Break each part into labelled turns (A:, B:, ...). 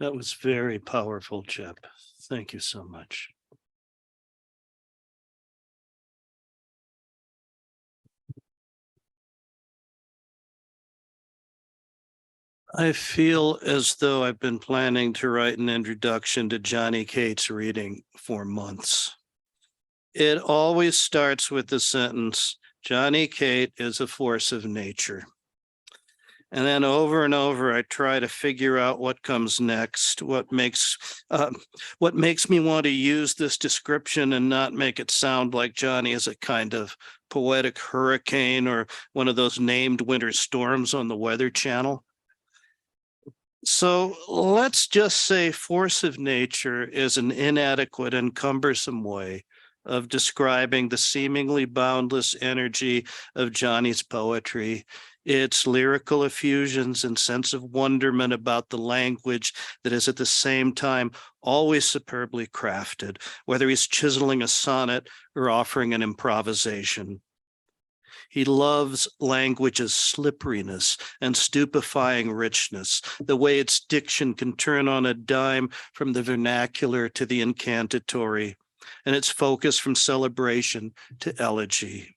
A: That was very powerful, Jeb. Thank you so much. I feel as though I've been planning to write an introduction to Johnny Cate's reading for months. It always starts with the sentence, Johnny Cate is a force of nature. And then over and over, I try to figure out what comes next, what makes me want to use this description and not make it sound like Johnny is a kind of poetic hurricane or one of those named winter storms on the Weather Channel. So let's just say force of nature is an inadequate and cumbersome way of describing the seemingly boundless energy of Johnny's poetry, its lyrical effusions and sense of wonderment about the language that is at the same time always superbly crafted, whether he's chiseling a sonnet or offering an improvisation. He loves language's slipperiness and stupefying richness, the way its diction can turn on a dime from the vernacular to the incantatory, and its focus from celebration to elegy.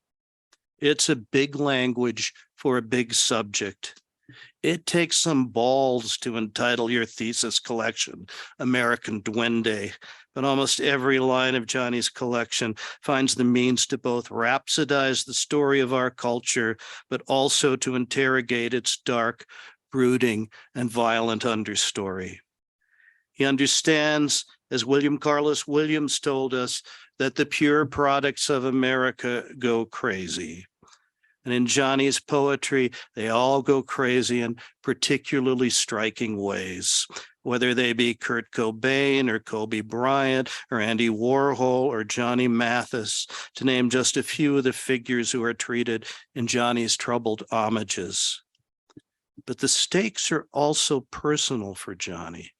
A: It's a big language for a big subject. It takes some balls to entitle your thesis collection American Duende, but almost every line of Johnny's collection finds the means to both rhapsodize the story of our culture, but also to interrogate its dark, brooding, and violent understory. He understands, as William Carlos Williams told us, that the pure products of America go crazy. And in Johnny's poetry, they all go crazy in particularly striking ways, whether they be Kurt Cobain or Kobe Bryant or Andy Warhol or Johnny Mathis, to name just a few of the figures who are treated in Johnny's troubled homages. But the stakes are also personal for Johnny.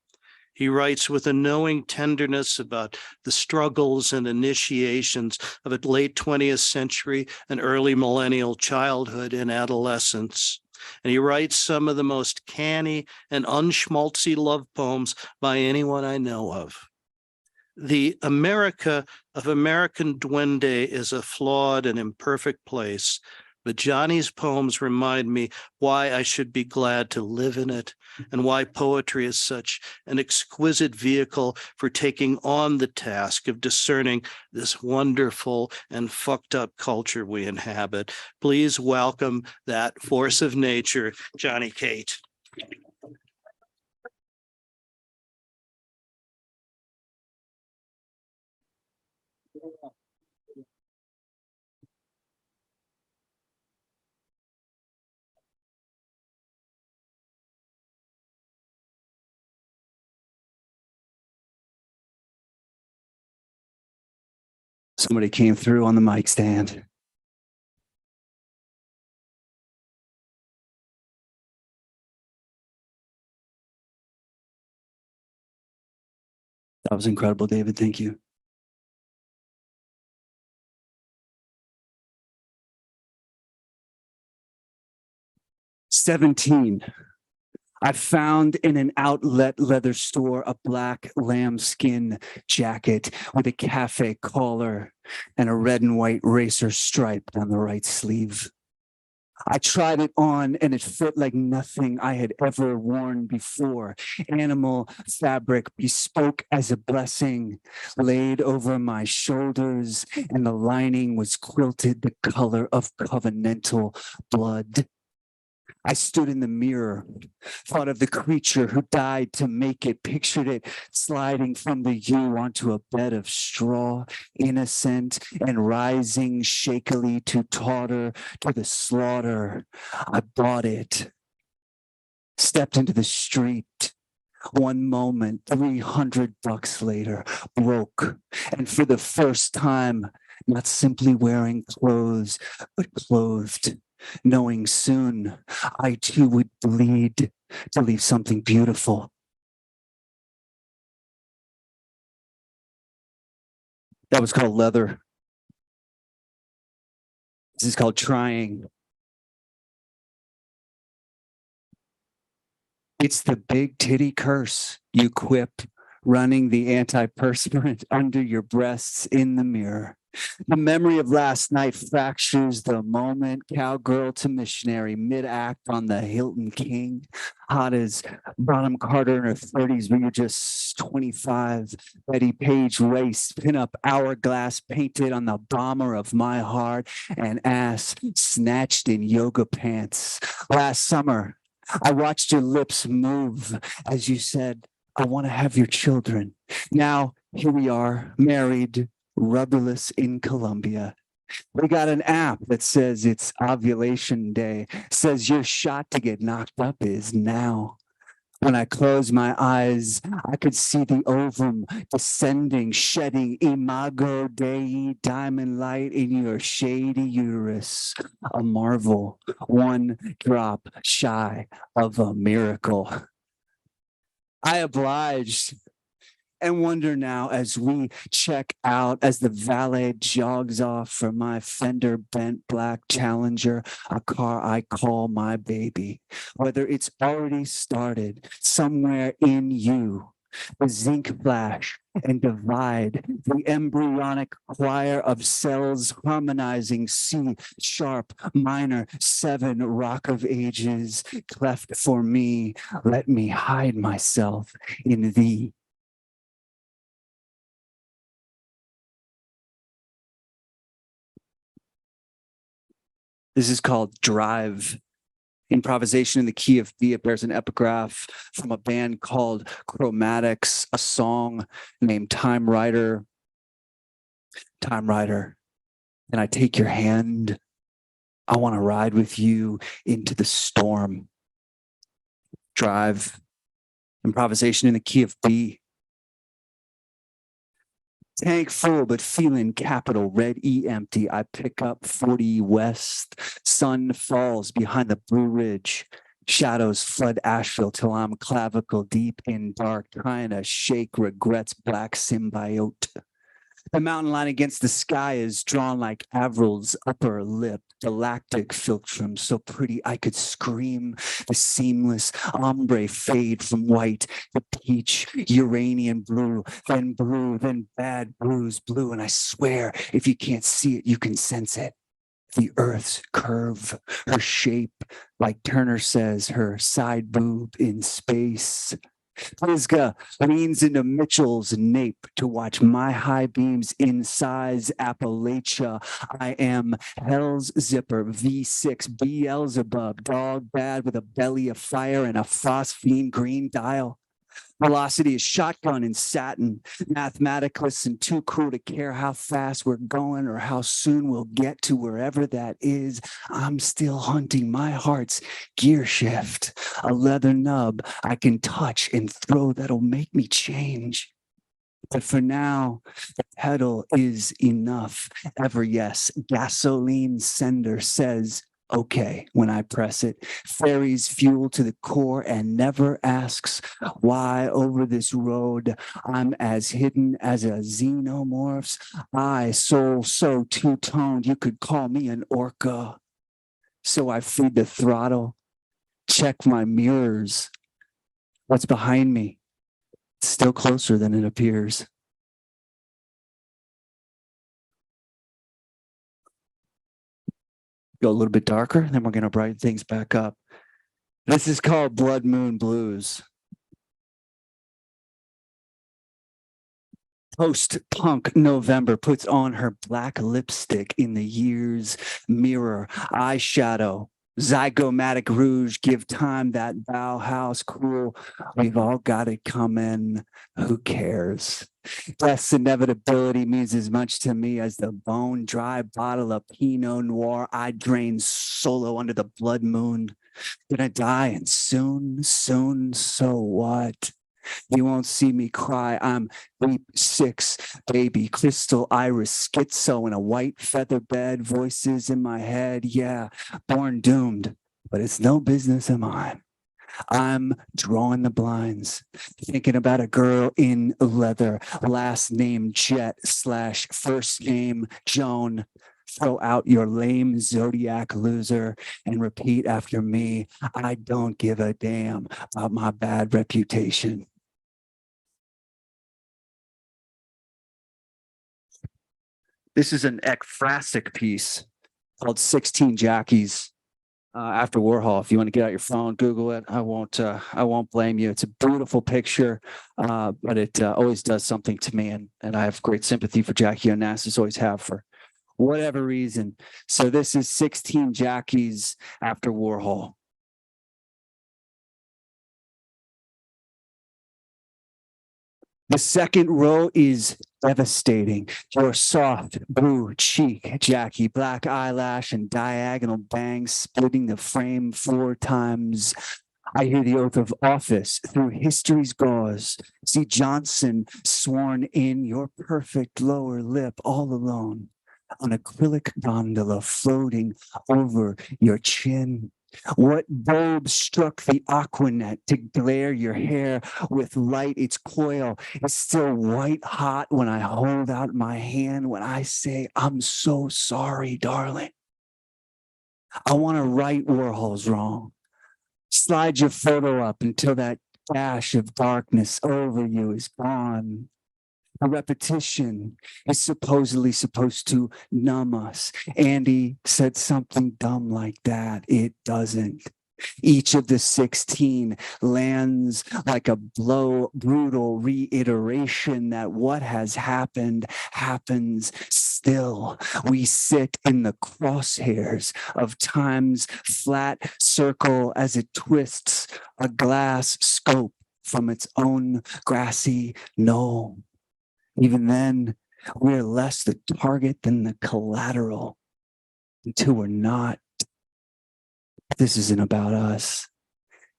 A: He writes with a knowing tenderness about the struggles and initiations of a late 20th century and early millennial childhood and adolescence. And he writes some of the most canny and unschmaltzy love poems by anyone I know of. The America of American Duende is a flawed and imperfect place, but Johnny's poems remind me why I should be glad to live in it and why poetry is such an exquisite vehicle for taking on the task of discerning this wonderful and fucked up culture we inhabit. Please welcome that force of nature, Johnny Cate.
B: Somebody came through on the mic stand. That was incredible, David. Thank you. "17. I found in an outlet leather store a black lambskin jacket with a cafe collar and a red and white racer stripe down the right sleeve. I tried it on and it fit like nothing I had ever worn before. Animal fabric bespoke as a blessing laid over my shoulders, and the lining was quilted the color of covenantal blood. I stood in the mirror, thought of the creature who died to make it, pictured it sliding from the U onto a bed of straw, innocent and rising shakily to totter to the slaughter. I bought it, stepped into the street. One moment, $300 later, broke. And for the first time, not simply wearing clothes, but clothed, knowing soon I too would bleed to leave something beautiful. That was called Leather. This is called Trying. It's the big titty curse, you quip, running the antiperspirant under your breasts in the mirror. The memory of last night fractures the moment, cowgirl to missionary, mid-act on the Hilton King, hot as Bonham Carter in her 30s when you're just 25, Betty Page lace, pinup hourglass painted on the bomber of my heart, and ass snatched in yoga pants. Last summer, I watched your lips move as you said, I want to have your children. Now, here we are, married, rudderless in Colombia. We got an app that says it's ovulation day, says your shot to get knocked up is now. When I closed my eyes, I could see the ovum descending, shedding imago Dei, diamond light in your shady uterus. A marvel, one drop shy of a miracle. I obliged and wonder now as we check out, as the valet jogs off for my fender bent black Challenger, a car I call my baby, whether it's already started somewhere in you, the zinc flash and divide, the embryonic choir of cells harmonizing C sharp minor 7 rock of ages cleft for me. Let me hide myself in thee. This is called Drive. Improvisation in the key of B. It bears an epigraph from a band called Chromatics, a song named Time Rider. Time Rider, and I take your hand. I want to ride with you into the storm. Drive. Improvisation in the key of B. Tank full, but feeling capital, red E empty. I pick up 40 west. Sun falls behind the Blue Ridge. Shadows flood Asheville till I'm clavicle deep in dark, trying to shake regret's black symbiote. The mountain line against the sky is drawn like Avril's upper lip, galactic philtrum, so pretty I could scream. The seamless ombre fade from white to peach, uranian blue, then bad blues blue. And I swear, if you can't see it, you can sense it. The earth's curve, her shape, like Turner says, her side boob in space. Pisgah leans into Mitchell's nape to watch my high beams in size Appalachia. I am Hell's Zipper, V6, Beelzebub, dog bad with a belly of fire and a phosphine green dial. Velocity is shotgun in satin, mathematicless and too cool to care how fast we're going or how soon we'll get to wherever that is. I'm still hunting my heart's gear shift, a leather nub I can touch and throw that'll make me change. But for now, the pedal is enough. Ever yes, gasoline sender says, okay, when I press it, ferries fuel to the core and never asks why over this road I'm as hidden as a xenomorph's. I, soul so two-toned, you could call me an orca. So I feed the throttle, check my mirrors. What's behind me? It's still closer than it appears. Go a little bit darker, then we're going to brighten things back up. This is called Blood Moon Blues. Post-punk November puts on her black lipstick in the year's mirror. Eyeshadow, zygomatic rouge, give time that Bauhaus cool. We've all got it coming. Who cares? Death's inevitability means as much to me as the bone-dry bottle of Pinot Noir I drained solo under the blood moon. Gonna die and soon, so what? You won't see me cry. I'm deep 6, baby, crystal iris, schizo in a white feather bed, voices in my head. Yeah, born doomed, but it's no business of mine. I'm drawing the blinds, thinking about a girl in leather, last name Jet / first name Joan, throw out your lame zodiac loser and repeat after me. I don't give a damn about my bad reputation. This is an ekphrastic piece called 16 Jackies after Warhol. If you want to get out your phone, Google it. I won't blame you. It's a beautiful picture, but it always does something to me. And I have great sympathy for Jackie Onassis, always have for whatever reason. So this is 16 Jackies after Warhol. The second row is devastating. Your soft blue cheek, Jackie, black eyelash and diagonal bangs splitting the frame 4 times. I hear the oath of office through history's gauze. See Johnson sworn in, your perfect lower lip all alone. An acrylic gondola floating over your chin. What bulb struck the aquanet to glare your hair with light? Its coil is still white hot when I hold out my hand, when I say, I'm so sorry, darling. I want to right Warhol's wrong. Slide your photo up until that dash of darkness over you is gone. A repetition is supposedly supposed to numb us. Andy said something dumb like that. It doesn't. Each of the 16 lands like a brutal reiteration that what has happened happens still. We sit in the crosshairs of time's flat circle as it twists a glass scope from its own grassy knoll. Even then, we're less the target than the collateral until we're not. This isn't about us.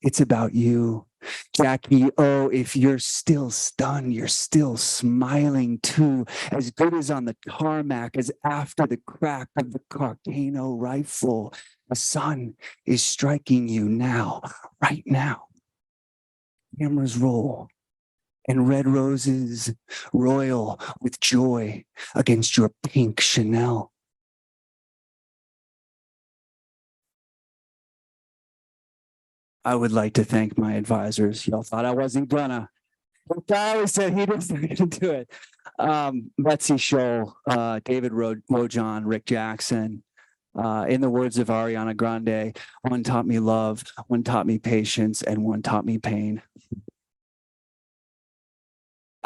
B: It's about you. Jackie, oh, if you're still stunned, you're still smiling too, as good as on the tarmac as after the crack of the Carcano rifle. The sun is striking you now, right now. Cameras roll. And red roses royal with joy against your pink Chanel. I would like to thank my advisors. Y'all thought I wasn't gonna. I said he wasn't gonna do it. Betsy Scholl, David Wojon, Rick Jackson. In the words of Ariana Grande, one taught me love, one taught me patience, and one taught me pain.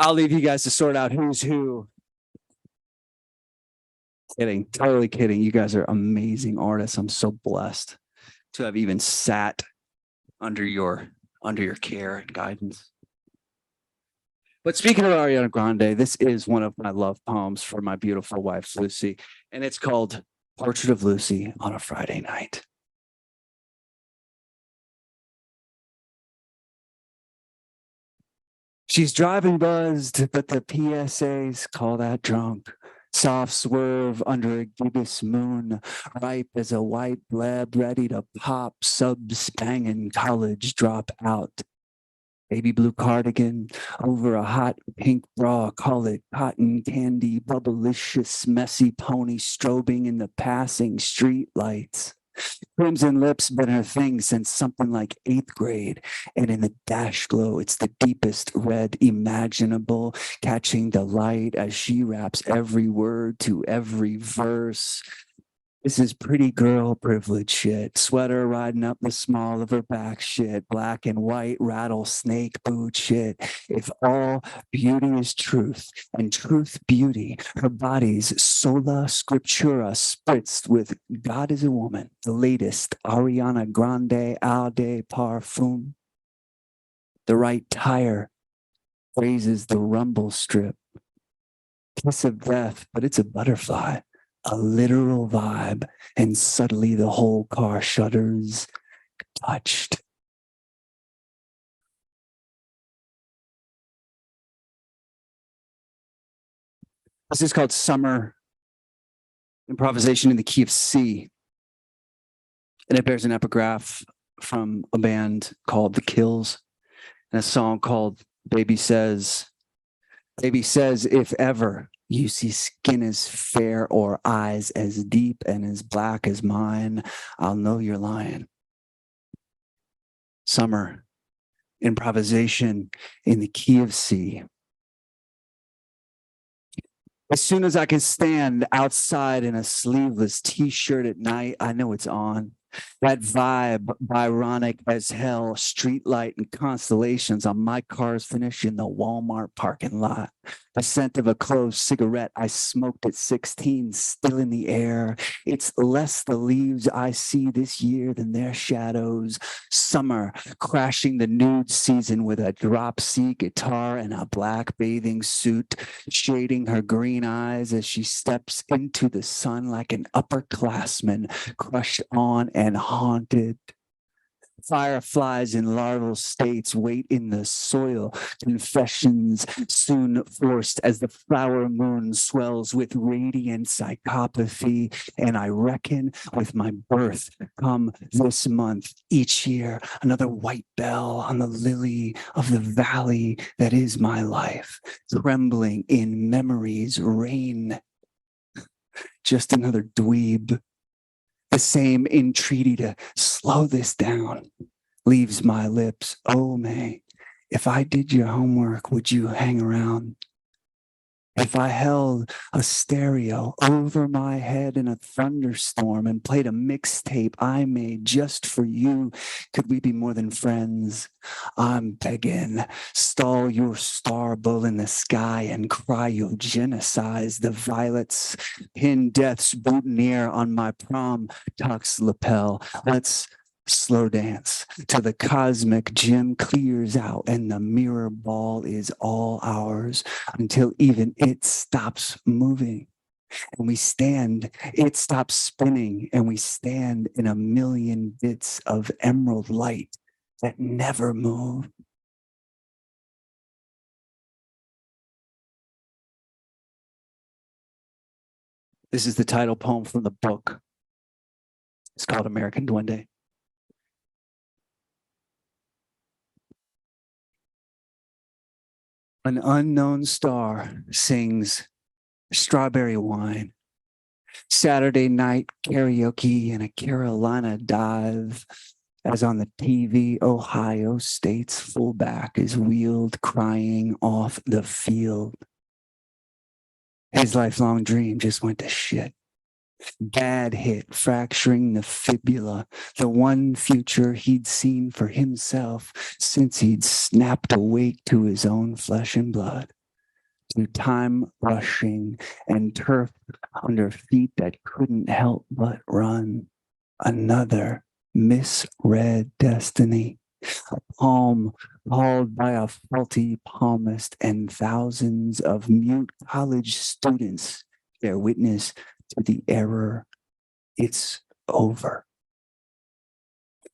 B: I'll leave you guys to sort out who's who. Kidding, totally kidding. You guys are amazing artists. I'm so blessed to have even sat under your care and guidance. But speaking of Ariana Grande, this is one of my love poems for my beautiful wife, Lucy, and it's called Portrait of Lucy on a Friday Night. She's driving buzzed, but the PSAs call that drunk. Soft swerve under a gibbous moon, ripe as a white bleb ready to pop, sub-spangin' college drop out. Baby blue cardigan over a hot pink bra, call it cotton candy, bubblicious, messy pony strobing in the passing street lights. Crimson lips been her thing since something like 8th grade. And in the dash glow, it's the deepest red imaginable, catching the light as she raps every word to every verse. This is pretty girl privilege shit. Sweater riding up the small of her back shit. Black and white rattlesnake boot shit. If all beauty is truth and truth beauty, her body's sola scriptura spritzed with God is a woman. The latest Ariana Grande Eau de Parfum. The right tire raises the rumble strip. Kiss of death, but it's a butterfly. A literal vibe, and suddenly the whole car shudders, touched. This is called Summer Improvisation in the Key of C. And it bears an epigraph from a band called The Kills and a song called Baby Says, if ever You see skin as fair or eyes as deep and as black as mine, I'll know you're lying. Summer, improvisation in the key of C. As soon as I can stand outside in a sleeveless t-shirt at night, I know it's on. That vibe, Byronic as hell, streetlight and constellations on my car's finish in the Walmart parking lot. The scent of a closed cigarette I smoked at 16, still in the air. It's less the leaves I see this year than their shadows. Summer, crashing the nude season with a drop C guitar and a black bathing suit, shading her green eyes as she steps into the sun like an upperclassman, crushed on and haunted. Fireflies in larval states wait in the soil, confessions soon forced as the flower moon swells with radiant psychopathy. And I reckon with my birth come this month, each year, another white bell on the lily of the valley that is my life, trembling in memory's rain. Just another dweeb. The same entreaty to slow this down leaves my lips. Oh, May, if I did your homework, would you hang around? If I held a stereo over my head in a thunderstorm and played a mixtape I made just for you, could we be more than friends? I'm begging. Stall your star bull in the sky and cryogenicize the violets. Pin death's boutonniere on my prom tux lapel. Let's slow dance till the cosmic gym clears out and the mirror ball is all ours, until even it stops moving and we stand, it stops spinning, and we stand in a million bits of emerald light that never move. This is the title poem from the book. It's called American Duende. An unknown star sings Strawberry Wine. Saturday night karaoke in a Carolina dive, as on the TV, Ohio State's fullback is wheeled crying off the field. His lifelong dream just went to shit. Bad hit, fracturing the fibula, the one future he'd seen for himself since he'd snapped awake to his own flesh and blood, to time rushing and turf under feet that couldn't help but run. Another misread destiny, a palm called by a faulty palmist, and thousands of mute college students bear witness to the error. It's over.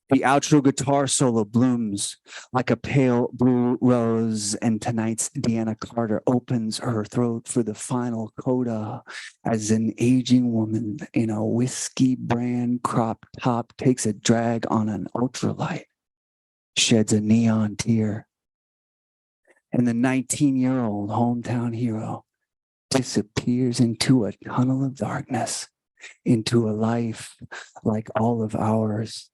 B: The outro guitar solo blooms like a pale blue rose, and tonight's Deanna Carter opens her throat for the final coda as an aging woman in a whiskey brand crop top takes a drag on an ultralight, sheds a neon tear, and the 19-year-old hometown hero disappears into a tunnel of darkness, into a life like all of ours.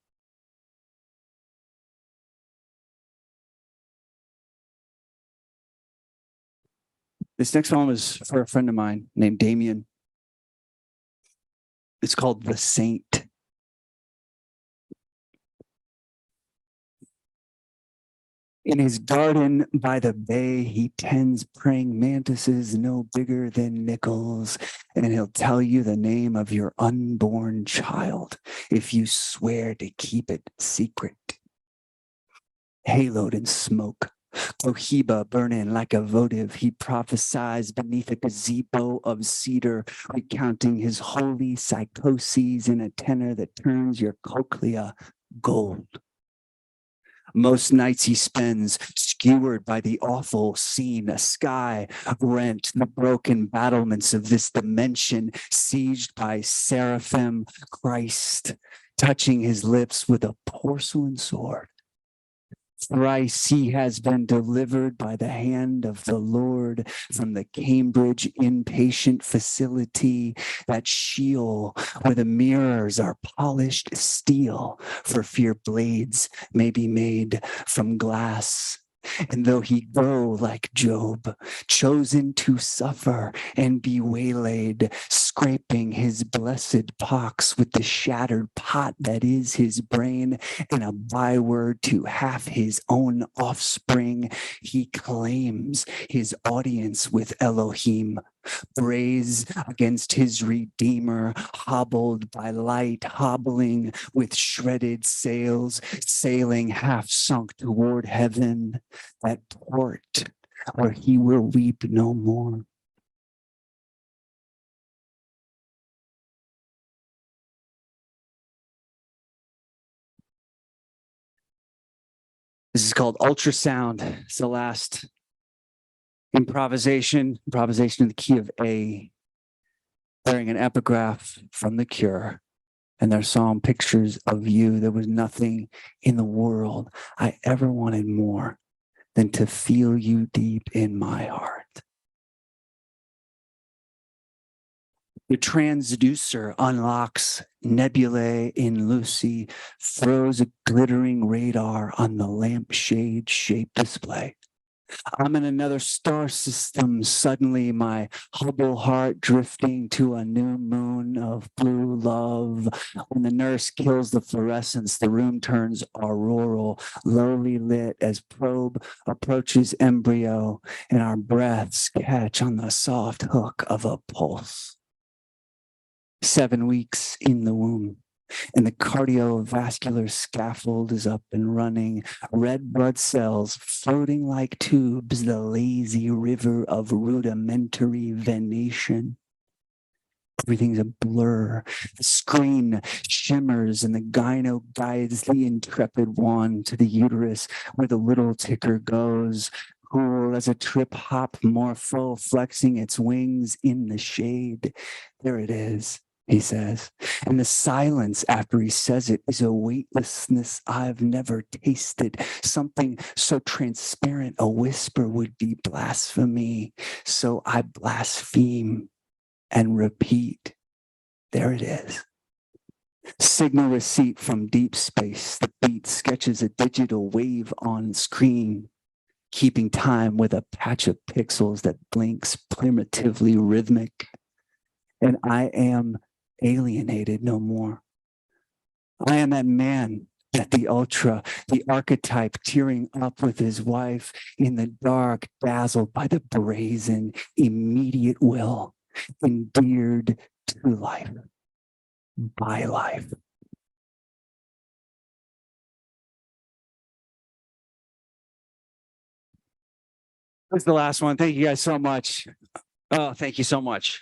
B: This next poem is for a friend of mine named Damien. It's called The Saint. In his garden by the bay, he tends praying mantises no bigger than nickels, and he'll tell you the name of your unborn child if you swear to keep it secret. Haloed in smoke, Cohiba burning like a votive, he prophesies beneath a gazebo of cedar, recounting his holy psychoses in a tenor that turns your cochlea gold. Most nights he spends skewered by the awful scene, a sky rent, the broken battlements of this dimension, sieged by seraphim Christ, touching his lips with a porcelain sword. Thrice he has been delivered by the hand of the Lord from the Cambridge inpatient facility, that Sheol where the mirrors are polished steel, for fear blades may be made from glass. And though he go like Job, chosen to suffer and be waylaid, scraping his blessed pox with the shattered pot that is his brain, and a byword to half his own offspring, he claims his audience with Elohim, brays against his Redeemer, hobbled by light, hobbling with shredded sails, sailing half sunk toward heaven, that port where he will weep no more. This is called Ultrasound. It's the last improvisation in the key of A, bearing an epigraph from The Cure. And their song, Pictures of You. There was nothing in the world I ever wanted more than to feel you deep in my heart. The transducer unlocks nebulae in Lucy, throws a glittering radar on the lampshade shaped display. I'm in another star system, suddenly my Hubble heart drifting to a new moon of blue love. When the nurse kills the fluorescence, the room turns auroral, lowly lit as probe approaches embryo, and our breaths catch on the soft hook of a pulse. 7 weeks in the womb, and the cardiovascular scaffold is up and running. Red blood cells floating like tubes, the lazy river of rudimentary venation. Everything's a blur. The screen shimmers, and the gyno guides the intrepid one to the uterus where the little ticker goes, cool as a trip hop morpho flexing its wings in the shade. There it is, he says. And the silence after he says it is a weightlessness I've never tasted. Something so transparent a whisper would be blasphemy. So I blaspheme and repeat. There it is. Signal receipt from deep space. The beat sketches a digital wave on screen, keeping time with a patch of pixels that blinks primitively rhythmic. And I am alienated no more. I am that man at the ultra, the archetype tearing up with his wife in the dark, dazzled by the brazen, immediate will, endeared to life, by life. This is the last one. Thank you guys so much. Oh, thank you so much.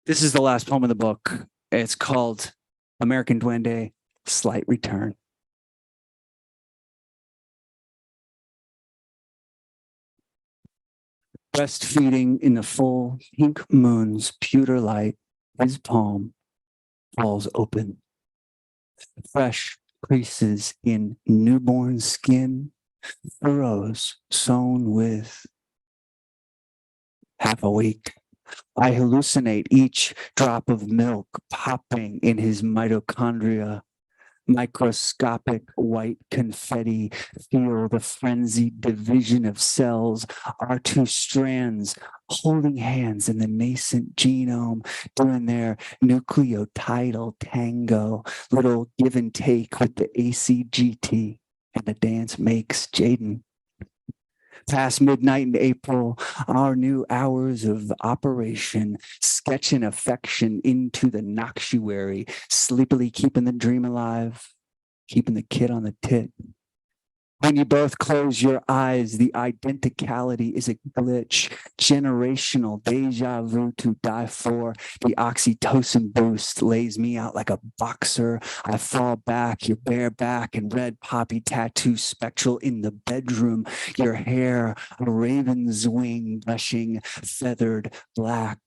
B: This is the last poem of the book. It's called American Duende, Slight Return. Breastfeeding in the full pink moon's pewter light, his palm falls open. Fresh creases in newborn skin, furrows sewn with half awake. I hallucinate each drop of milk popping in his mitochondria. Microscopic white confetti, feel the frenzied division of cells, our two strands holding hands in the nascent genome, doing their nucleotidal tango, little give and take with the ACGT, and the dance makes Jaden. Past midnight in April, our new hours of operation, sketching affection into the noctuary, sleepily keeping the dream alive, keeping the kid on the tit. When you both close your eyes, the identicality is a glitch, generational deja vu to die for. The oxytocin boost lays me out like a boxer. I fall back, your bare back and red poppy tattoo spectral in the bedroom. Your hair, a raven's wing brushing, feathered, black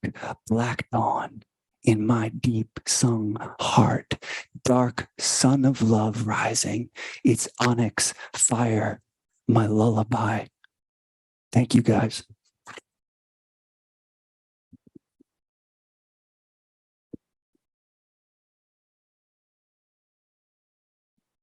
B: dawn in my deep sung heart, dark sun of love rising, it's onyx fire, my lullaby. Thank you guys.